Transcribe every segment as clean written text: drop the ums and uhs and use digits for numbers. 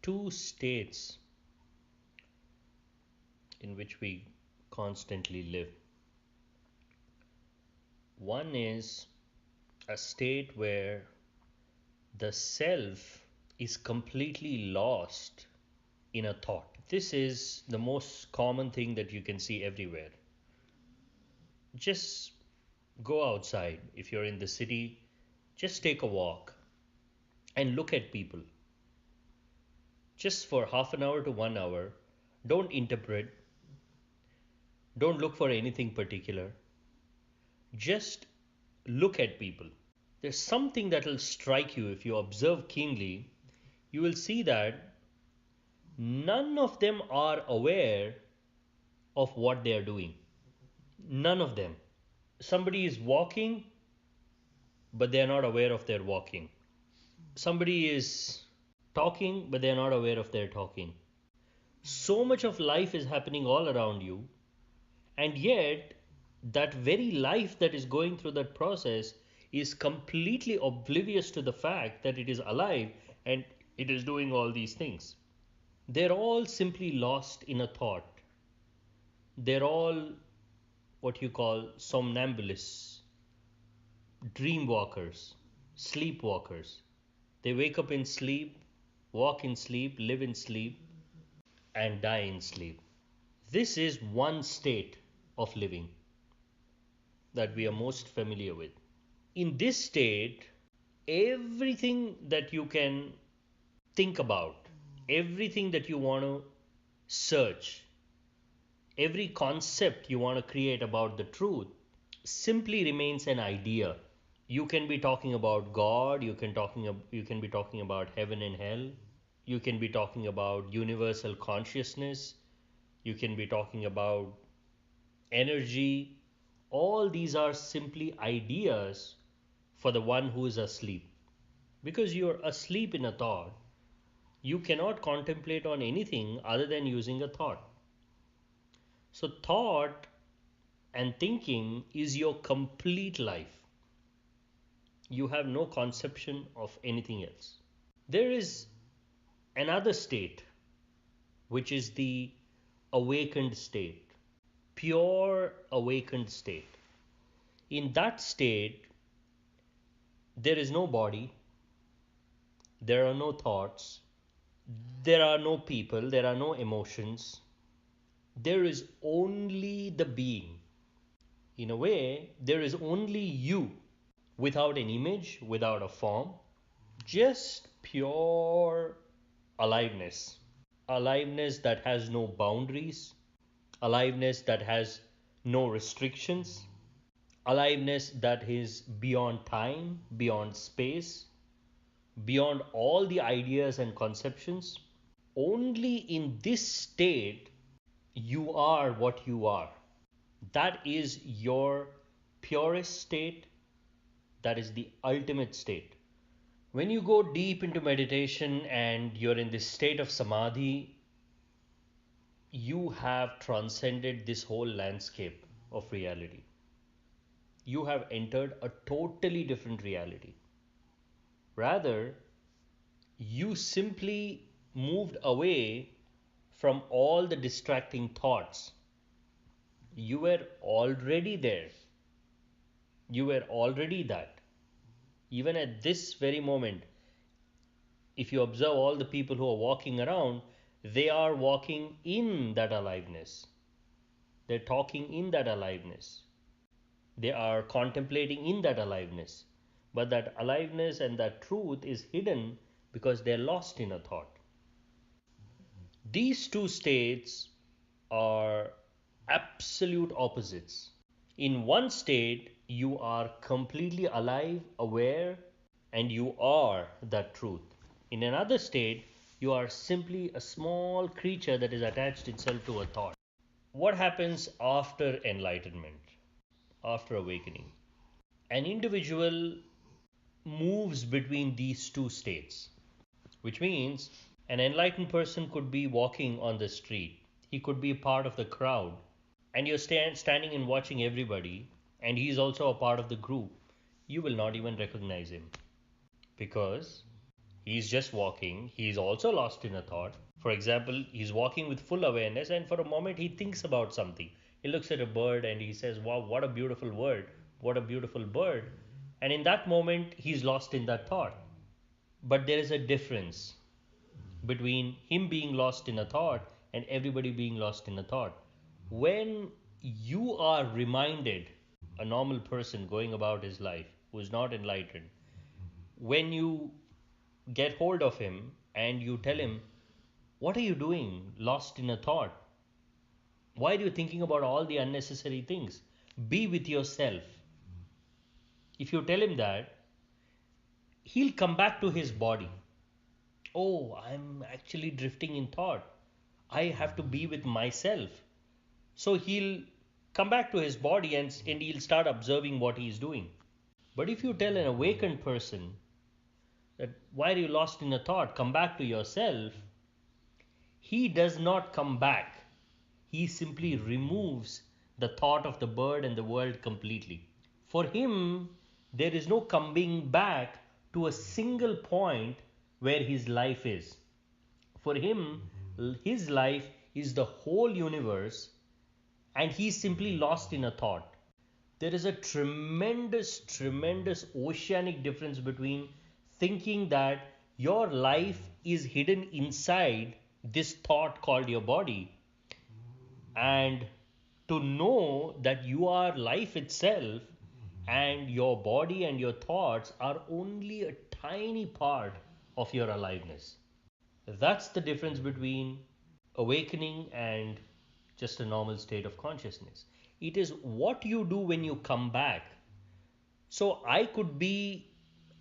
two states in which we constantly live. One is a state where the self is completely lost in a thought. This is the most common thing that you can see everywhere. Just go outside. If you're in the city, just take a walk and look at people. Just for half an hour to 1 hour, don't interpret, don't look for anything particular. Just look at people. There's something that will strike you if you observe keenly. You will see that none of them are aware of what they are doing. None of them. Somebody is walking, but they are not aware of their walking. Somebody is talking, but they are not aware of their talking. So much of life is happening all around you, and yet that very life that is going through that process is completely oblivious to the fact that it is alive and it is doing all these things. They're all simply lost in a thought. They're all what you call somnambulists, dream walkers, sleepwalkers. They wake up in sleep, walk in sleep, live in sleep, and die in sleep. This is one state of living that we are most familiar with. In this state, everything that you can think about, everything that you want to search, every concept you want to create about the truth simply remains an idea. You can be talking about God, you can be talking about heaven and hell, you can be talking about universal consciousness, you can be talking about energy. All these are simply ideas for the one who is asleep. Because you're asleep in a thought, you cannot contemplate on anything other than using a thought. So, thought and thinking is your complete life. You have no conception of anything else. There is another state, which is the awakened state, pure awakened state. In that state, there is no body, there are no thoughts, there are no people, there are no emotions. There is only the being. In a way, there is only you, without an image, without a form, just pure aliveness. Aliveness that has no boundaries, aliveness that has no restrictions, aliveness that is beyond time, beyond space, beyond all the ideas and conceptions. Only in this state you are what you are. That is your purest state. That is the ultimate state. When you go deep into meditation and you're in this state of samadhi, you have transcended this whole landscape of reality. You have entered a totally different reality. Rather, you simply moved away from all the distracting thoughts. You were already there. You were already that. Even at this very moment, if you observe all the people who are walking around, they are walking in that aliveness. They're talking in that aliveness. They are contemplating in that aliveness. But that aliveness and that truth is hidden because they're lost in a thought. These two states are absolute opposites. In one state, you are completely alive, aware, and you are that truth. In another state, you are simply a small creature that is attached itself to a thought. What happens after enlightenment, after awakening? An individual moves between these two states, which means an enlightened person could be walking on the street, he could be part of the crowd, and you're standing and watching everybody, and he's also a part of the group. You will not even recognize him because He's just walking. He's also lost in a thought. For example, he's walking with full awareness, and for a moment he thinks about something. He looks at a bird and he says, "Wow, what a beautiful word! What a beautiful bird!" And in that moment, he's lost in that thought. But there is a difference between him being lost in a thought and everybody being lost in a thought. When you are reminded, a normal person going about his life who is not enlightened, when you get hold of him and you tell him, "What are you doing lost in a thought? Why are you thinking about all the unnecessary things? Be with yourself." If you tell him that, he'll come back to his body. "Oh, I'm actually drifting in thought. I have to be with myself." So he'll come back to his body and he'll start observing what he's doing. But if you tell an awakened person that, "Why are you lost in a thought? Come back to yourself," he does not come back. He simply removes the thought of the bird and the world completely. For him, there is no coming back to a single point where his life is. For him, his life is the whole universe, and he's simply lost in a thought. There is a tremendous, tremendous oceanic difference between thinking that your life is hidden inside this thought called your body, and to know that you are life itself, and your body and your thoughts are only a tiny part of your aliveness. That's the difference between awakening and just a normal state of consciousness. It is what you do when you come back. So I could be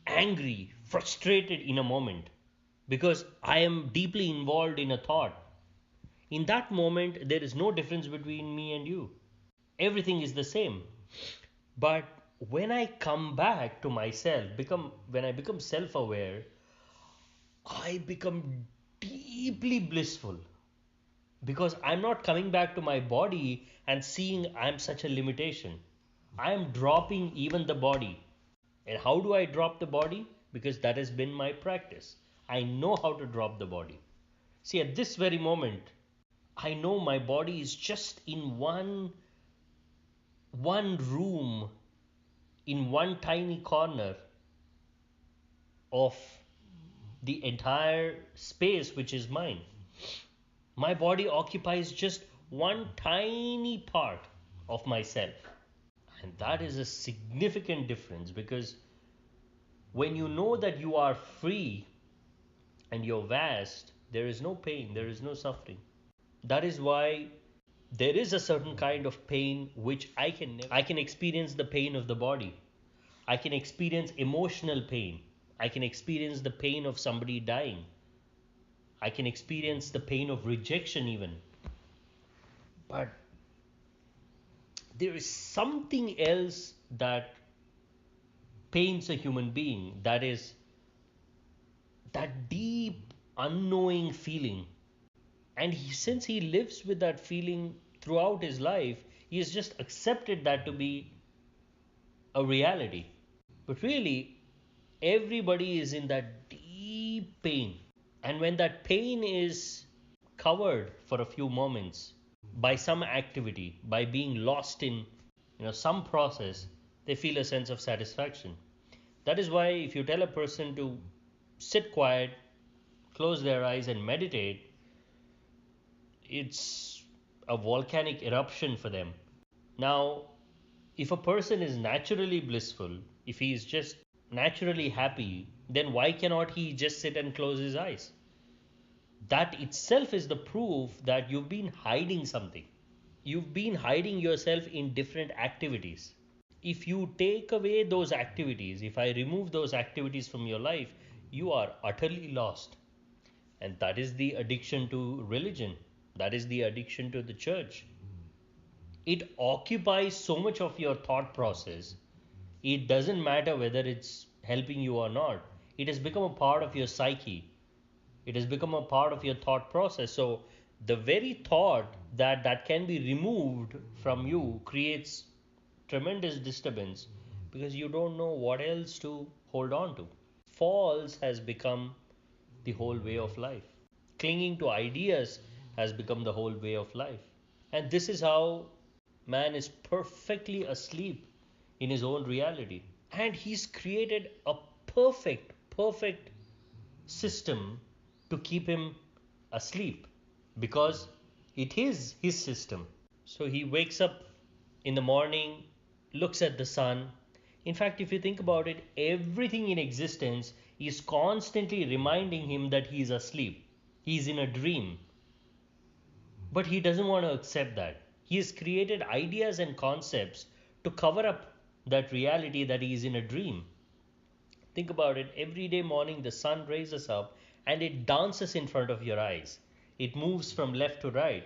angry, frustrated in a moment because I am deeply involved in a thought. In that moment, there is no difference between me and you. Everything is the same. But when I come back to myself, when I become self aware, I become deeply blissful because I'm not coming back to my body and seeing I'm such a limitation. I am dropping even the body. And how do I drop the body? Because that has been my practice. I know how to drop the body. See, at this very moment, I know my body is just in one room, in one tiny corner of the entire space which is mine. My body occupies just one tiny part of myself. And that is a significant difference because when you know that you are free and you're vast, there is no pain, there is no suffering. That is why there is a certain kind of pain which I can experience the pain of the body. I can experience emotional pain. I can experience the pain of somebody dying. I can experience the pain of rejection even. But there is something else that pains a human being, that is that deep unknowing feeling. And since he lives with that feeling throughout his life, he has just accepted that to be a reality. But really, everybody is in that deep pain. And when that pain is covered for a few moments by some activity, by being lost in some process, they feel a sense of satisfaction. That is why if you tell a person to sit quiet, close their eyes and meditate, it's a volcanic eruption for them. Now, if a person is naturally blissful, if he is just naturally happy, then why cannot he just sit and close his eyes? That itself is the proof that you've been hiding something. You've been hiding yourself in different activities. If you take away those activities, if I remove those activities from your life, you are utterly lost. And that is the addiction to religion. That is the addiction to the church. It occupies so much of your thought process. It doesn't matter whether it's helping you or not. It has become a part of your psyche. It has become a part of your thought process. So the very thought that can be removed from you creates tremendous disturbance because you don't know what else to hold on to. False has become the whole way of life. Clinging to ideas has become the whole way of life. And this is how man is perfectly asleep in his own reality. And he's created a perfect system to keep him asleep because it is his system. So he wakes up in the morning, looks at the sun. In fact, if you think about it, everything in existence is constantly reminding him that he is asleep. He's in a dream. But he doesn't want to accept that. He has created ideas and concepts to cover up that reality that he is in a dream. Think about it. Every day morning, the sun raises up and it dances in front of your eyes. It moves from left to right,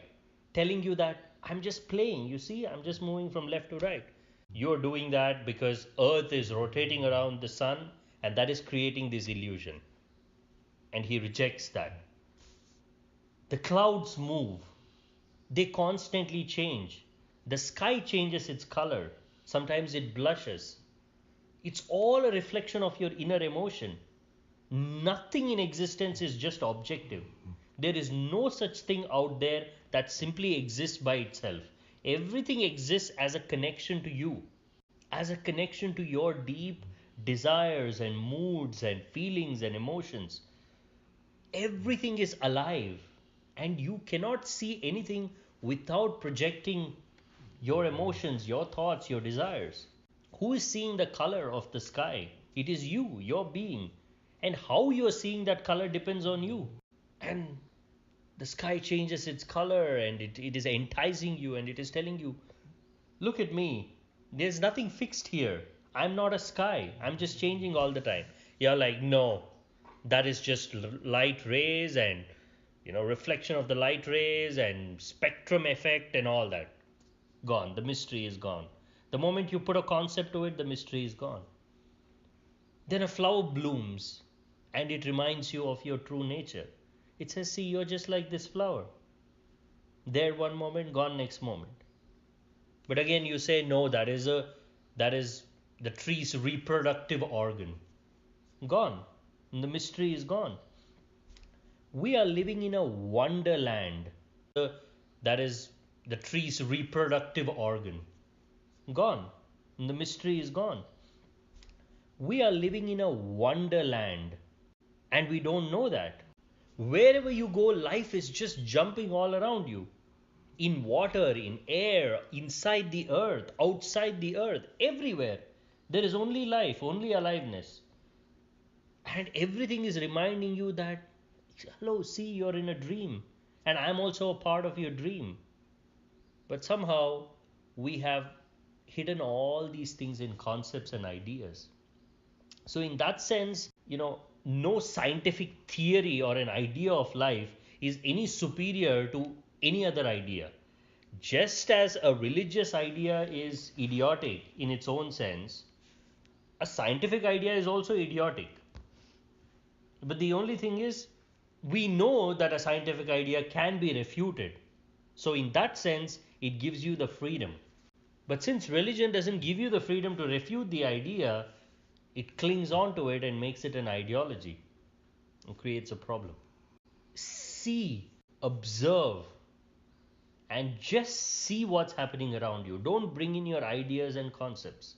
telling you that I'm just playing. You see, I'm just moving from left to right. You're doing that because Earth is rotating around the sun and that is creating this illusion. And he rejects that. The clouds move, they constantly change. The sky changes its color. Sometimes it blushes. It's all a reflection of your inner emotion. Nothing in existence is just objective. There is no such thing out there that simply exists by itself. Everything exists as a connection to you, as a connection to your deep desires and moods and feelings and emotions. Everything is alive, and you cannot see anything without projecting your emotions, your thoughts, your desires. Who is seeing the color of the sky? It is you, your being. And how you are seeing that color depends on you. And the sky changes its color and it is enticing you and it is telling you, look at me. There's nothing fixed here. I'm not a sky. I'm just changing all the time. You're like, no, that is just light rays and reflection of the light rays and spectrum effect and all that. Gone. The mystery is gone. The moment you put a concept to it, the mystery is gone. Then a flower blooms and it reminds you of your true nature. It says, see, you're just like this flower. There one moment, gone next moment. But again, you say, no, that is the tree's reproductive organ. Gone. And the mystery is gone. We are living in a wonderland. That is the tree's reproductive organ. Gone. And the mystery is gone. We are living in a wonderland and we don't know that. Wherever you go, life is just jumping all around you. In water, in air, inside the earth, outside the earth, everywhere. There is only life, only aliveness. And everything is reminding you that, hello, see, you're in a dream. And I'm also a part of your dream. But somehow we have hidden all these things in concepts and ideas. So, in that sense, no scientific theory or an idea of life is any superior to any other idea. Just as a religious idea is idiotic in its own sense, a scientific idea is also idiotic. But the only thing is, we know that a scientific idea can be refuted. So, in that sense, it gives you the freedom. But since religion doesn't give you the freedom to refute the idea, it clings on to it and makes it an ideology and creates a problem. See, observe, and just see what's happening around you. Don't bring in your ideas and concepts.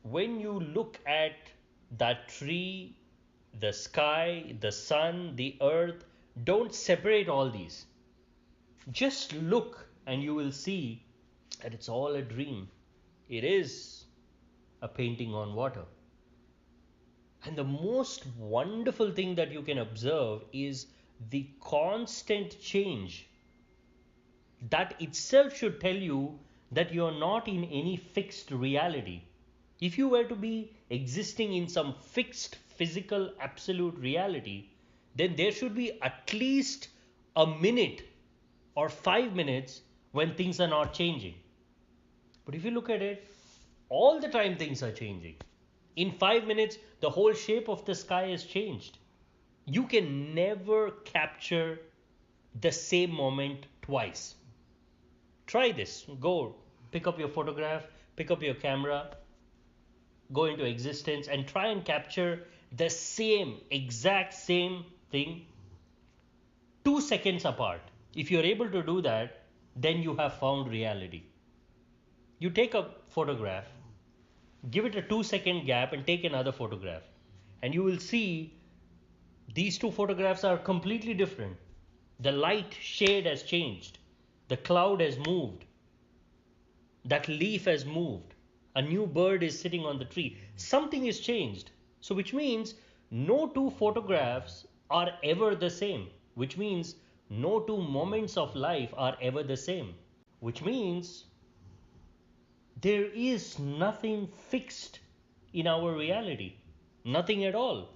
When you look at that tree, the sky, the sun, the earth, don't separate all these. Just look and you will see that it's all a dream. It is a painting on water. And the most wonderful thing that you can observe is the constant change. That itself should tell you that you're not in any fixed reality. If you were to be existing in some fixed physical absolute reality, then there should be at least a minute or 5 minutes when things are not changing. But if you look at it, all the time things are changing. In 5 minutes, the whole shape of the sky has changed. You can never capture the same moment twice. Try this. Go pick up your photograph, pick up your camera, go into existence and try and capture the same, exact same thing 2 seconds apart. If you're able to do that, then you have found reality. You take a photograph, give it a 2 second gap, and take another photograph, and you will see these two photographs are completely different. The light shade has changed, the cloud has moved, that leaf has moved, a new bird is sitting on the tree. Something is changed. So, which means no two photographs are ever the same, which means no two moments of life are ever the same, which means there is nothing fixed in our reality, nothing at all.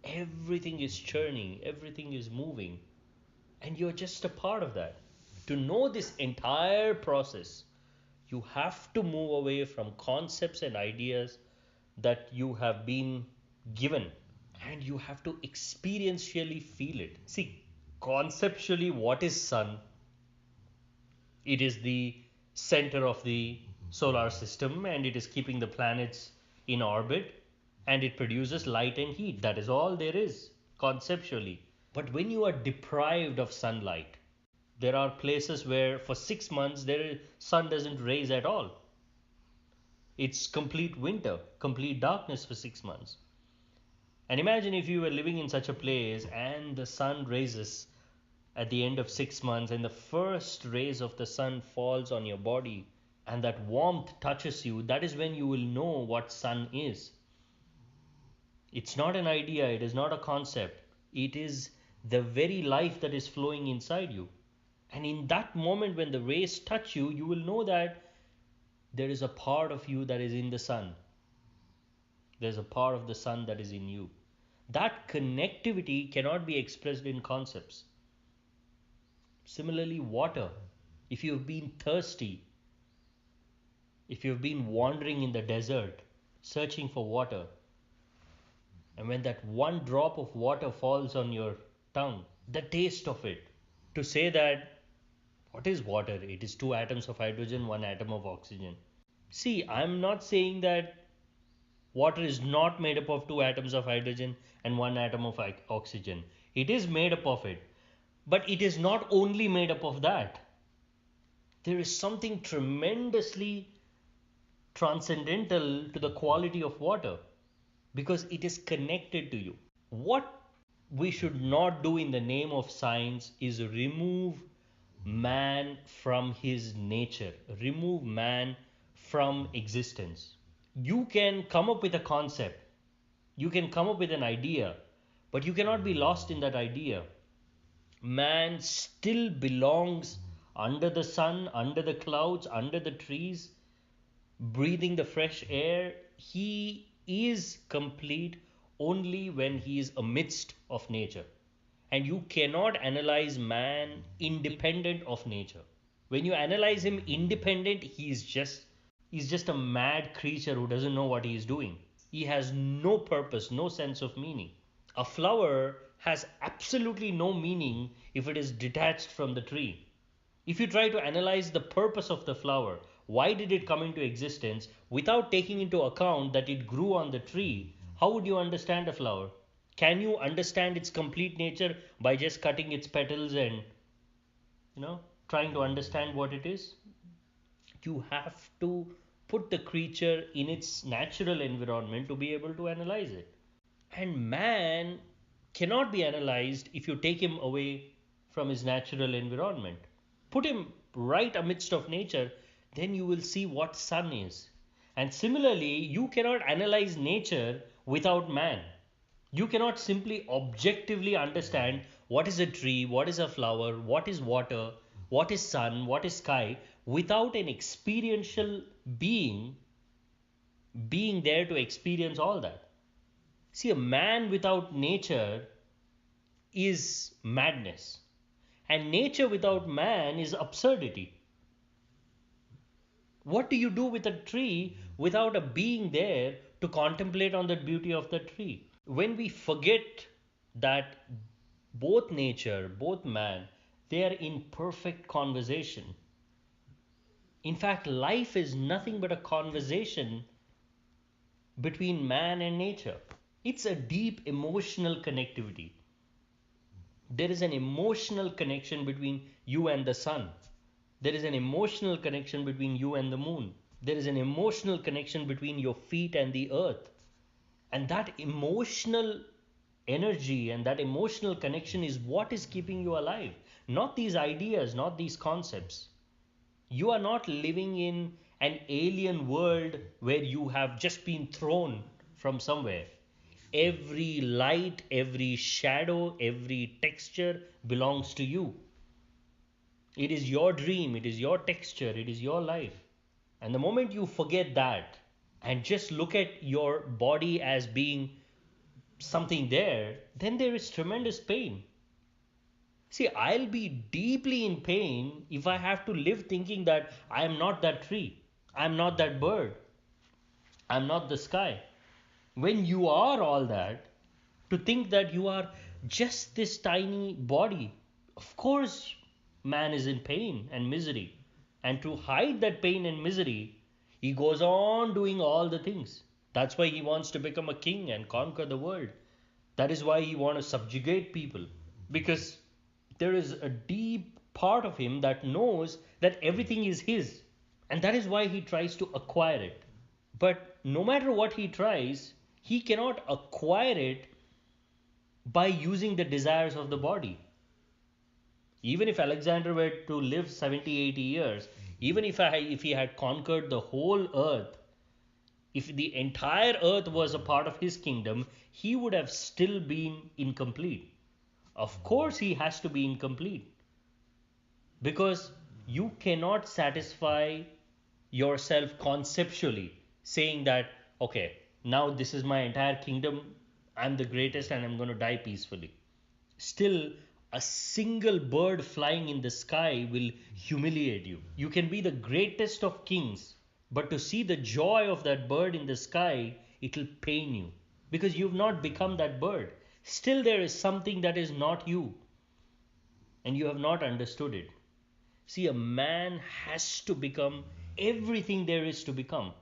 Everything is churning, everything is moving, and you're just a part of that. To know this entire process, you have to move away from concepts and ideas that you have been given, and you have to experientially feel it. See, conceptually, what is sun? It is the center of the solar system, and it is keeping the planets in orbit, and it produces light and heat. That is all there is conceptually. But when you are deprived of sunlight, there are places where for 6 months the sun doesn't raise at all. It's complete winter, complete darkness for 6 months. And imagine if you were living in such a place and the sun raises at the end of 6 months, and the first rays of the sun falls on your body, and that warmth touches you. That is when you will know what sun is. It's not an idea, it is not a concept. It is the very life that is flowing inside you. And in that moment when the rays touch you, you will know that there is a part of you that is in the sun. There's a part of the sun that is in you. That connectivity cannot be expressed in concepts. Similarly, water. If you've been thirsty, if you've been wandering in the desert, searching for water, and when that one drop of water falls on your tongue, the taste of it, to say that what is water? It is two atoms of hydrogen, one atom of oxygen. See, I'm not saying that water is not made up of two atoms of hydrogen and one atom of oxygen. It is made up of it. But it is not only made up of that. There is something tremendously transcendental to the quality of water because it is connected to you. What we should not do in the name of science is remove man from his nature, remove man from existence. You can come up with a concept, you can come up with an idea, but you cannot be lost in that idea. Man still belongs under the sun, under the clouds, under the trees, breathing the fresh air. He is complete only when he is amidst of nature. And you cannot analyze man independent of nature. When you analyze him independent, he's just a mad creature who doesn't know what he is doing. He has no purpose, no sense of meaning. A flower has absolutely no meaning if it is detached from the tree. If you try to analyze the purpose of the flower, why did it come into existence, without taking into account that it grew on the tree, how would you understand a flower? Can you understand its complete nature by just cutting its petals and, trying to understand what it is? You have to put the creature in its natural environment to be able to analyze it. And man cannot be analyzed if you take him away from his natural environment. Put him right amidst of nature, then you will see what sun is. And similarly, you cannot analyze nature without man. You cannot simply objectively understand what is a tree, what is a flower, what is water, what is sun, what is sky, without an experiential being there to experience all that. See, a man without nature is madness, and nature without man is absurdity. What do you do with a tree without a being there to contemplate on the beauty of the tree? When we forget that both nature, both man, they are in perfect conversation. In fact, life is nothing but a conversation between man and nature. It's a deep emotional connectivity. There is an emotional connection between you and the sun. There is an emotional connection between you and the moon. There is an emotional connection between your feet and the earth. And that emotional energy and that emotional connection is what is keeping you alive. Not these ideas, not these concepts. You are not living in an alien world where you have just been thrown from somewhere. Every light, every shadow, every texture belongs to you. It is your dream, it is your texture, it is your life. And the moment you forget that and just look at your body as being something there, then there is tremendous pain. See, I'll be deeply in pain if I have to live thinking that I am not that tree, I'm not that bird, I'm not the sky. When you are all that, to think that you are just this tiny body, of course, man is in pain and misery. And to hide that pain and misery, he goes on doing all the things. That's why he wants to become a king and conquer the world. That is why he wants to subjugate people. Because there is a deep part of him that knows that everything is his. And that is why he tries to acquire it. But no matter what he tries, he cannot acquire it by using the desires of the body. Even if Alexander were to live 70, 80 years, even if he had conquered the whole earth, if the entire earth was a part of his kingdom, he would have still been incomplete. Of course, he has to be incomplete because you cannot satisfy yourself conceptually saying that, okay, now this is my entire kingdom, I'm the greatest, and I'm going to die peacefully. Still, a single bird flying in the sky will humiliate you. You can be the greatest of kings, but to see the joy of that bird in the sky, it'll pain you because you've not become that bird. Still, there is something that is not you, and you have not understood it. See, a man has to become everything there is to become.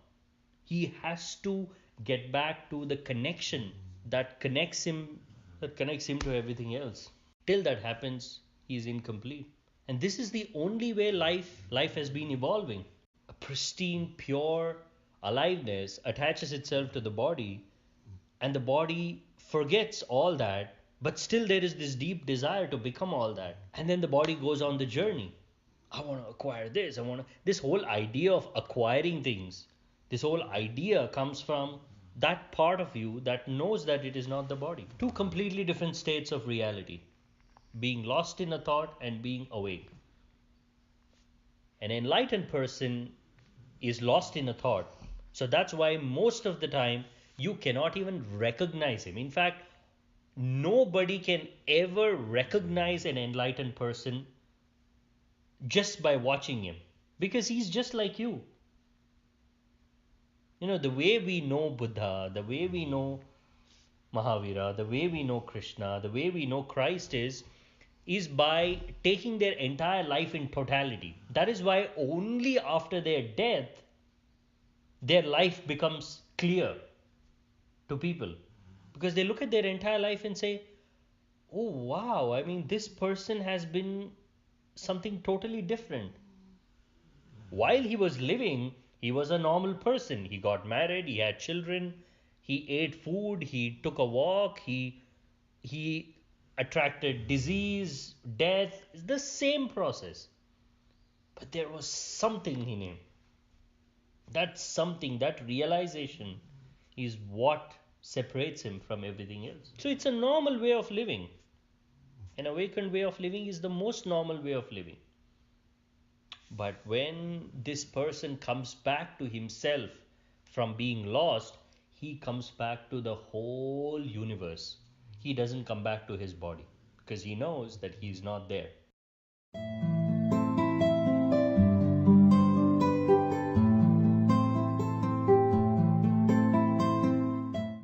He has to get back to the connection that connects him to everything else. Till that happens, he is incomplete. And this is the only way life has been evolving. A pristine, pure aliveness attaches itself to the body, and the body forgets all that, but still there is this deep desire to become all that. And then the body goes on the journey. I want to acquire this. This whole idea of acquiring things, this whole idea comes from that part of you that knows that it is not the body. Two completely different states of reality, being lost in a thought and being awake. An enlightened person is lost in a thought. So that's why most of the time you cannot even recognize him. In fact, nobody can ever recognize an enlightened person just by watching him because he's just like you. You know, the way we know Buddha, the way we know Mahavira, the way we know Krishna, the way we know Christ is by taking their entire life in totality. That is why only after their death their life becomes clear to people, because they look at their entire life and say, oh wow, I mean, this person has been something totally different. While he was living, he was a normal person. He got married, he had children, he ate food, he took a walk, he attracted disease, death. It's the same process. But there was something in him. That something, that realization is what separates him from everything else. So it's a normal way of living. An awakened way of living is the most normal way of living. But when this person comes back to himself from being lost, he comes back to the whole universe. He doesn't come back to his body because he knows that he's not there.